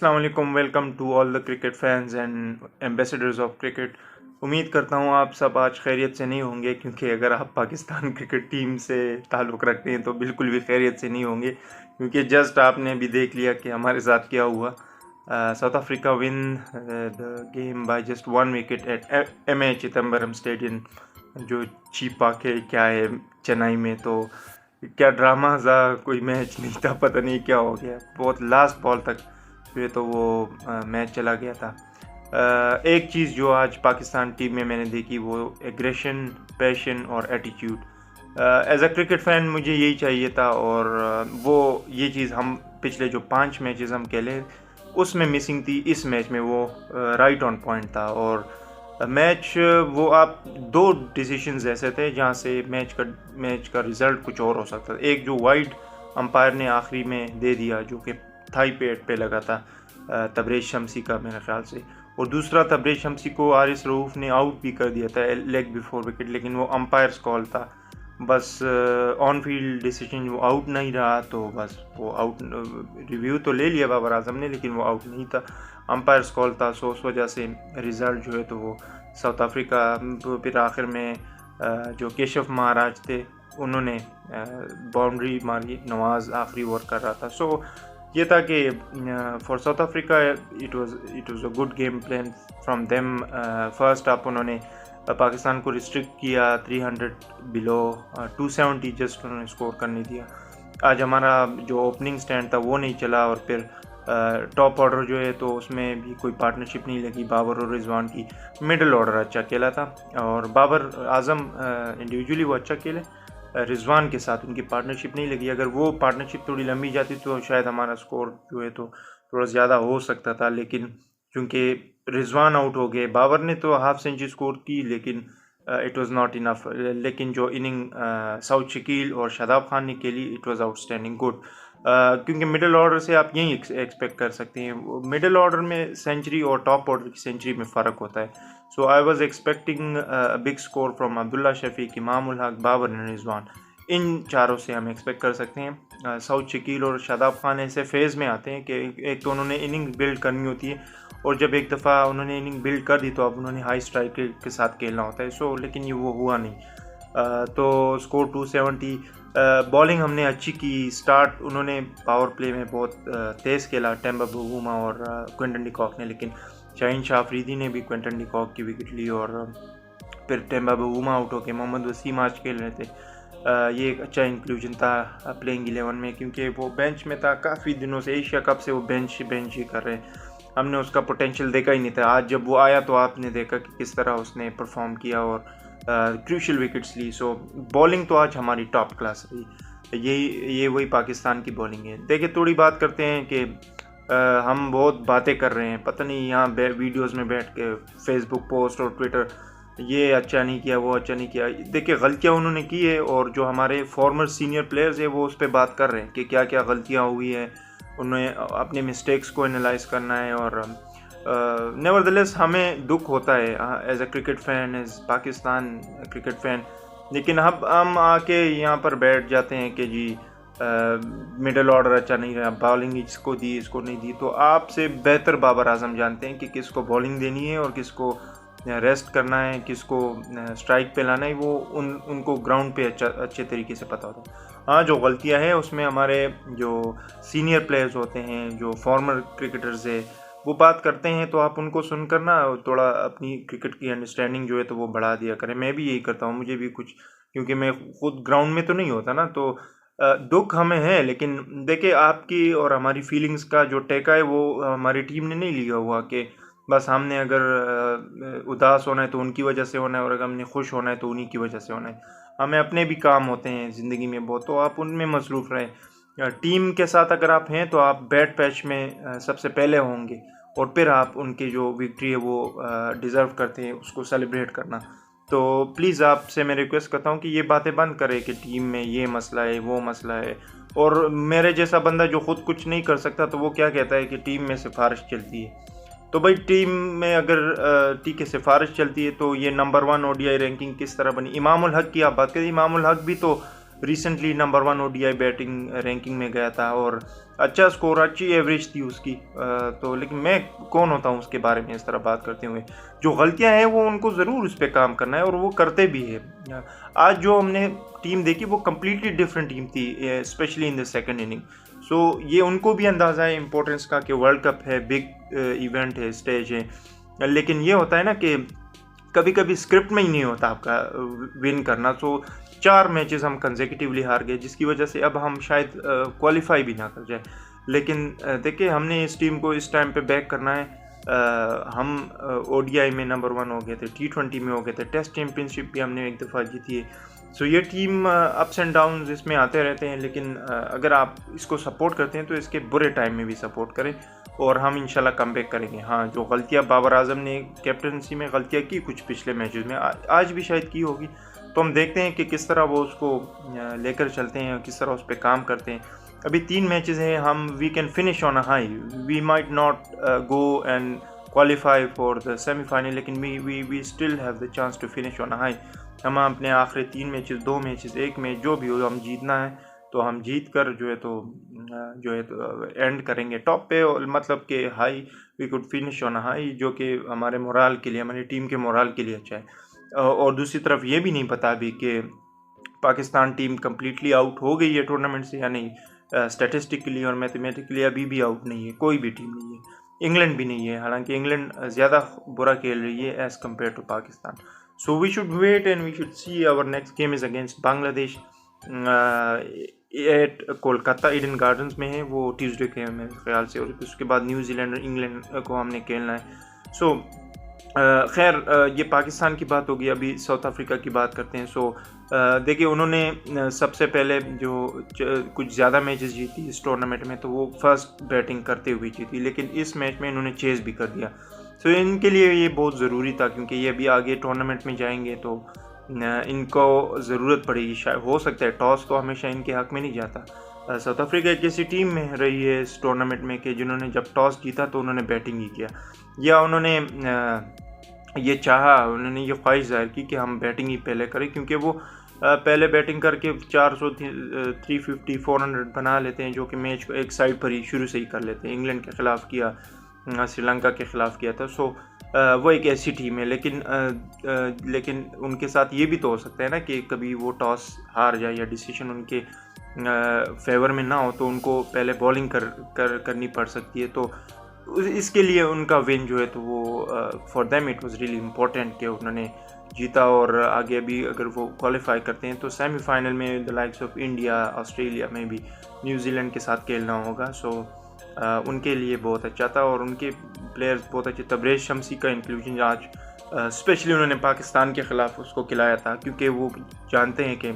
अस्सलाम वालेकुम। Welcome to all the cricket fans and ambassadors of cricket. उम्मीद करता हूँ आप सब आज खैरियत से नहीं होंगे, क्योंकि अगर आप पाकिस्तान क्रिकेट टीम से ताल्लुक़ रखते हैं तो बिल्कुल भी खैरियत से नहीं होंगे, क्योंकि जस्ट आपने भी देख लिया कि हमारे साथ क्या हुआ। South Africa win the game by just 1 wicket at M A Chidambaram stadium, जो चीपा के क्या है चेन्नई में। तो क्या ड्रामा था, कोई मैच नहीं था, पता नहीं क्या हो गया। बहुत लास्ट बॉल तक जो है तो वो मैच चला गया था। एक चीज़ जो आज पाकिस्तान टीम में मैंने देखी वो एग्रेशन, पैशन और attitude. As a cricket fan मुझे यही चाहिए था, और वो ये चीज़ हम पिछले जो 5 मैचेस हम खेले उसमें मिसिंग थी। इस मैच में वो राइट ऑन पॉइंट था। और मैच वो आप 2 डिसीजंस ऐसे थे जहाँ से मैच का रिज़ल्ट कुछ और हो सकता था। एक जो वाइड अंपायर ने आखिरी में दे दिया, जो कि थाई पेट पे लगा था तबरेज़ शमसी का मेरे ख्याल से, और दूसरा तबरेज़ शमसी को आरिस रऊफ़ ने आउट भी कर दिया था लेग बिफोर विकेट, लेकिन वो अंपायर्स कॉल था। बस ऑन फील्ड डिसीजन वो आउट नहीं रहा, तो बस वो आउट रिव्यू तो ले लिया बाबर आजम ने, लेकिन वो आउट नहीं था, अंपायर्स कॉल था। सो उस वजह से रिज़ल्ट जो है तो वो साउथ अफ्रीका। फिर आखिर में जो केशव महाराज थे उन्होंने बाउंड्री मारी, नवाज़ आखिरी ओवर कर रहा था। सो ये था कि for south Africa it was a good game plan from them. First half उन्होंने पाकिस्तान को रिस्ट्रिक्ट किया 300 बिलो, 270 जस्ट उन्होंने स्कोर करने दिया। आज हमारा जो ओपनिंग स्टैंड था वो नहीं चला, और फिर टॉप ऑर्डर जो है तो उसमें भी कोई पार्टनरशिप नहीं लगी बाबर और रिजवान की। मिडल ऑर्डर अच्छा खेला था, और बाबर आजम इंडिविजुअली वो अच्छा खेले, रिजवान के साथ उनकी पार्टनरशिप नहीं लगी। अगर वो पार्टनरशिप थोड़ी लंबी जाती तो शायद हमारा स्कोर जो है तो थोड़ा ज़्यादा हो सकता था, लेकिन चूँकि रिजवान आउट हो गए, बाबर ने तो हाफ सेंचुरी स्कोर की, लेकिन इट वाज नॉट इनफ। लेकिन जो इनिंग साउथ शकील और शादाब खान ने खेली, इट वाज आउटस्टैंडिंग गुड। क्योंकि मिडिल ऑर्डर से आप यही एक्सपेक्ट कर सकते हैं। मिडिल ऑर्डर में सेंचुरी और टॉप ऑर्डर की सेंचुरी में फ़र्क होता है। So I was expecting big score from Abdullah Shafique, Imamul Haq, Babar and Rizwan. इन चारों से हम एक्सपेक्ट कर सकते हैं। साउथ शकील और शादाब खान ऐसे फेज़ में आते हैं कि एक तो उन्होंने इनिंग बिल्ड करनी होती है, और जब एक दफ़ा उन्होंने इनिंग बिल्ड कर दी तो अब उन्होंने हाई स्ट्राइक के साथ खेलना होता है। सो लेकिन ये वो हुआ नहीं। तो स्कोर 270। बॉलिंग हमने अच्छी की। स्टार्ट उन्होंने पावर प्ले में बहुत तेज़ खेला, टेम्बा बवूमा और क्विंटन डिकॉक ने, लेकिन शाहीन शाह अफरीदी ने भी क्विंटन डिकॉक की विकेट ली, और फिर टेम्बा बवूमा आउट हो गए। मोहम्मद वसीम आज खेल रहे थे। ये एक अच्छा इंक्लूजन था प्लेइंग 11 में, क्योंकि वो बेंच में था काफ़ी दिनों से। एशिया कप से वो बेंच ही कर रहे हैं। हमने उसका पोटेंशियल देखा ही नहीं था। आज जब वो आया तो आपने देखा कि किस तरह उसने परफॉर्म किया और क्रूशियल विकेट्स ली। सो बॉलिंग तो आज हमारी टॉप क्लास रही। ये वही पाकिस्तान की बॉलिंग है। देखिए, थोड़ी बात करते हैं कि हम बहुत बातें कर रहे हैं, पता नहीं यहाँ वीडियोस में बैठ के फेसबुक पोस्ट और ट्विटर, ये अच्छा नहीं किया, वो अच्छा नहीं किया। देखिए, गलतियाँ उन्होंने की है, और जो हमारे फॉर्मर सीनियर प्लेयर्स है वो उस पर बात कर रहे हैं कि क्या क्या गलतियाँ हुई है। उन्हें अपने मिस्टेक्स को एनालाइज करना है। और नेवरदलेस हमें दुख होता है as a cricket fan, as Pakistan cricket fan. लेकिन अब हम आके यहाँ पर बैठ जाते हैं कि जी मिडल ऑर्डर अच्छा नहीं रहा, बॉलिंग इसको दी, इसको नहीं दी। तो आपसे बेहतर बाबर आजम जानते हैं कि किसको बॉलिंग देनी है और किसको रेस्ट करना है, किसको स्ट्राइक पे लाना है। वो उनको ग्राउंड पे अच्छे तरीके से पता होता है। हाँ, जो गलतियाँ हैं उसमें हमारे जो सीनियर प्लेयर्स होते हैं, जो फॉर्मर क्रिकेटर्स है, वो बात करते हैं, तो आप उनको सुनकर ना थोड़ा अपनी क्रिकेट की अंडरस्टैंडिंग जो है तो वो बढ़ा दिया करें। मैं भी यही करता हूँ, मुझे भी कुछ, क्योंकि मैं खुद ग्राउंड में तो नहीं होता ना, तो दुख हमें है। लेकिन देखिए, आपकी और हमारी फीलिंग्स का जो टेका है वो हमारी टीम ने नहीं लिया हुआ कि बस हमने अगर उदास होना है तो उनकी वजह से होना है, और अगर हमने खुश होना है तो उन्हीं की वजह से होना है। हमें अपने भी काम होते हैं ज़िंदगी में बहुत, तो आप उनमें मसरूफ़ रहें। टीम के साथ अगर आप हैं तो आप बैट पैच में सबसे पहले होंगे, और फिर आप उनकी जो विक्ट्री है वो डिज़र्व करते हैं उसको सेलिब्रेट करना। तो प्लीज़ आपसे मैं रिक्वेस्ट करता हूँ कि ये बातें बंद करें कि टीम में ये मसला है, वो मसला है। और मेरे जैसा बंदा जो खुद कुछ नहीं कर सकता, तो वो क्या कहता है कि टीम में सिफारिश चलती है। तो भाई, टीम में अगर ठीक है सिफारिश चलती है, तो ये नंबर 1 ओडीआई रैंकिंग किस तरह बनी। इमामुल हक की आप बात करें, इमामुल हक भी तो recently number 1 ODI batting ranking में गया था, और अच्छा स्कोर, अच्छी एवरेज थी उसकी। तो लेकिन मैं कौन होता हूँ उसके बारे में इस तरह बात करते हुए। जो गलतियाँ हैं वो उनको ज़रूर उस पर काम करना है और वो करते भी है। आज जो हमने टीम देखी वो कम्प्लीटली डिफरेंट टीम थी, specially in the second inning. So ये उनको भी अंदाज़ा है इम्पोर्टेंस का कि वर्ल्ड कप है, बिग इवेंट है, स्टेज है। लेकिन ये होता है ना कि कभी कभी स्क्रिप्ट में ही नहीं होता आपका विन करना। तो 4 मैचेस हम कंसेक्यूटिवली हार गए, जिसकी वजह से अब हम शायद क्वालिफाई भी ना कर जाए। लेकिन देखिए, हमने इस टीम को इस टाइम पे बैक करना है। हम ओडीआई में नंबर 1 हो गए थे, T20 में हो गए थे, टेस्ट चैम्पियनशिप भी हमने एक दफ़ा जीती है। सो ये टीम अप्स एंड डाउन्स इसमें आते रहते हैं, लेकिन अगर आप इसको सपोर्ट करते हैं तो इसके बुरे टाइम में भी सपोर्ट करें और हम इंशाल्लाह कमबैक करेंगे। हाँ, जो गलतियाँ बाबर आजम ने कैप्टनसी में गलतियाँ की कुछ पिछले मैचेस में, आज भी शायद की होगी, तो हम देखते हैं कि किस तरह वो उसको लेकर चलते हैं, किस तरह उस पर काम करते हैं। अभी 3 मैचेस हैं, हम we can finish on a high. We might not go and qualify for the semifinal, लेकिन we still have the chance to finish on a high. हम अपने आखिरी 3 मैचेस, 2 मैचेस, 1 मैच जो भी हो, हम जीतना है तो हम जीत कर जो है तो एंड करेंगे टॉप पे, और मतलब कि high, we could finish on high, जो कि हमारे मोराल के लिए, हमारी टीम के मोराल के लिए अच्छा है। और दूसरी तरफ ये भी नहीं पता अभी कि पाकिस्तान टीम कम्प्लीटली आउट हो गई है टूर्नामेंट से या नहीं। स्टैटिस्टिकली और मैथमेटिकली अभी भी आउट नहीं है, कोई भी टीम नहीं है। इंग्लैंड भी नहीं है, हालांकि इंग्लैंड ज़्यादा बुरा खेल रही है as compare to Pakistan. So we should wait and we should see. Our next game is against Bangladesh at Kolkata Eden Gardens में है, वो ट्यूसडे के है मेरे ख्याल से, और उसके बाद न्यूजीलैंड और इंग्लैंड को हमने खेलना है। सो खैर, ये पाकिस्तान की बात होगी, अभी साउथ अफ्रीका की बात करते हैं। सो देखिए, उन्होंने सबसे पहले जो कुछ ज़्यादा मैचेस जीती इस टूर्नामेंट में, तो वो फर्स्ट बैटिंग करते हुए जीती, लेकिन इस मैच में इन्होंने चेज़ भी कर दिया। सो इनके लिए ये बहुत ज़रूरी था, क्योंकि ये अभी आगे टूर्नामेंट में जाएंगे तो इनको ज़रूरत पड़ेगी। शायद हो सकता है टॉस तो हमेशा इनके हक़ में नहीं जाता। साउथ अफ्रीका एक ऐसी टीम में रही है इस टूर्नामेंट में कि जिन्होंने जब टॉस जीता तो उन्होंने बैटिंग ही किया, या उन्होंने ये चाहा, उन्होंने ये ख्वाहिश ज़ाहिर की कि हम बैटिंग ही पहले करें, क्योंकि वो पहले बैटिंग करके 400, 350, 400 बना लेते हैं, जो कि मैच को एक साइड पर ही शुरू से ही कर लेते हैं। इंग्लैंड के ख़िलाफ़ किया, श्रीलंका के ख़िलाफ़ किया था। सो वो एक ऐसी टीम है, लेकिन उनके साथ ये भी तो हो सकता है ना कि कभी वो टॉस हार जाए या डिसीजन उनके फेवर में ना हो, तो उनको पहले बॉलिंग करनी पड़ सकती है। तो इसके लिए उनका विन जो है तो वो for them it was really important कि उन्होंने जीता, और आगे भी अगर वो क्वालिफाई करते हैं तो सेमीफाइनल में the likes of India, Australia में भी न्यूजीलैंड के साथ खेलना होगा। सो उनके लिए बहुत अच्छा था, और उनके प्लेयर्स बहुत अच्छे। तबरेज़ शम्सी का इंक्लूजन आज स्पेशली उन्होंने पाकिस्तान के ख़िलाफ़ उसको खिलाया था, क्योंकि वो जानते हैं कि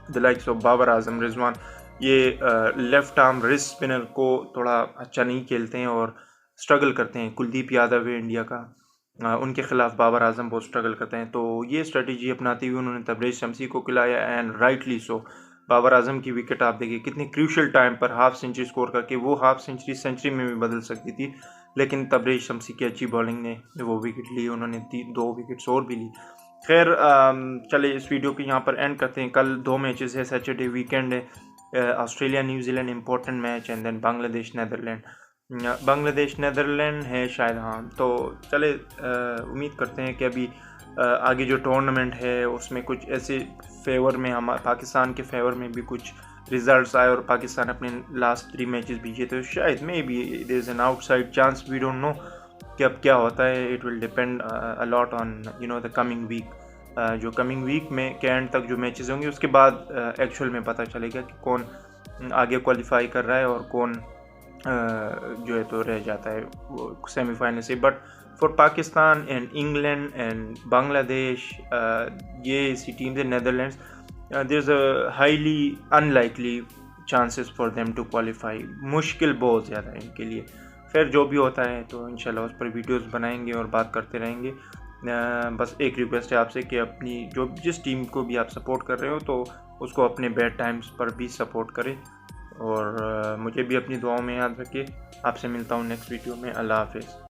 the likes of Babar Azam, Rizwan, ये लेफ़्ट आर्म रिस्ट स्पिनर को थोड़ा अच्छा नहीं खेलते हैं और स्ट्रगल करते हैं। कुलदीप यादव है इंडिया का, उनके ख़िलाफ़ बाबर आजम बहुत स्ट्रगल करते हैं। तो ये स्ट्रेटजी अपनाते हुए उन्होंने तबरेज़ शम्सी को खिलाया, and rightly so. Babar Azam की विकेट आप देखिए कितनी क्रूशल टाइम पर हाफ सेंचुरी स्कोर करके, वो हाफ सेंचुरी सेंचुरी में भी बदल सकती थी, लेकिन तबरेज़ शम्सी की अच्छी बॉलिंग ने वो विकेट ली, उन्होंने 2 विकेट्स और भी ली। खैर, चले इस वीडियो को यहाँ पर एंड करते हैं। कल 2 मैचेस है, सैटरडे वीकेंड है, Australia New Zealand important match, and then Bangladesh Netherland. Bangladesh Netherland है शायद, हाँ। तो चले उम्मीद करते हैं कि अभी आगे जो टूर्नामेंट है उसमें कुछ ऐसे फेवर में, हम पाकिस्तान के फेवर में भी कुछ रिजल्ट्स आए और पाकिस्तान अपने लास्ट 3 मैचेस भी जीते। तो शायद maybe there is an outside chance, we don't know कि अब क्या होता है। It will depend a lot on the coming week. जो कमिंग वीक में के एंड तक जो मैचेस होंगे, उसके बाद एक्चुअल में पता चलेगा कि कौन आगे क्वालिफाई कर रहा है और कौन जो है तो रह जाता है सेमीफाइनल से। But for Pakistan and England and Bangladesh, ये ऐसी टीम्स है, Netherlands, there is a highly unlikely chances for them to qualify. मुश्किल बहुत ज़्यादा है इनके लिए। खैर, जो भी होता है तो इंशाल्लाह उस पर वीडियोस बनाएंगे और बात करते रहेंगे। बस एक रिक्वेस्ट है आपसे कि अपनी जिस टीम को भी आप सपोर्ट कर रहे हो तो उसको अपने बैड टाइम्स पर भी सपोर्ट करें, और मुझे भी अपनी दुआओं में याद रखिए। आपसे मिलता हूँ नेक्स्ट वीडियो में। अल्लाह हाफिज़।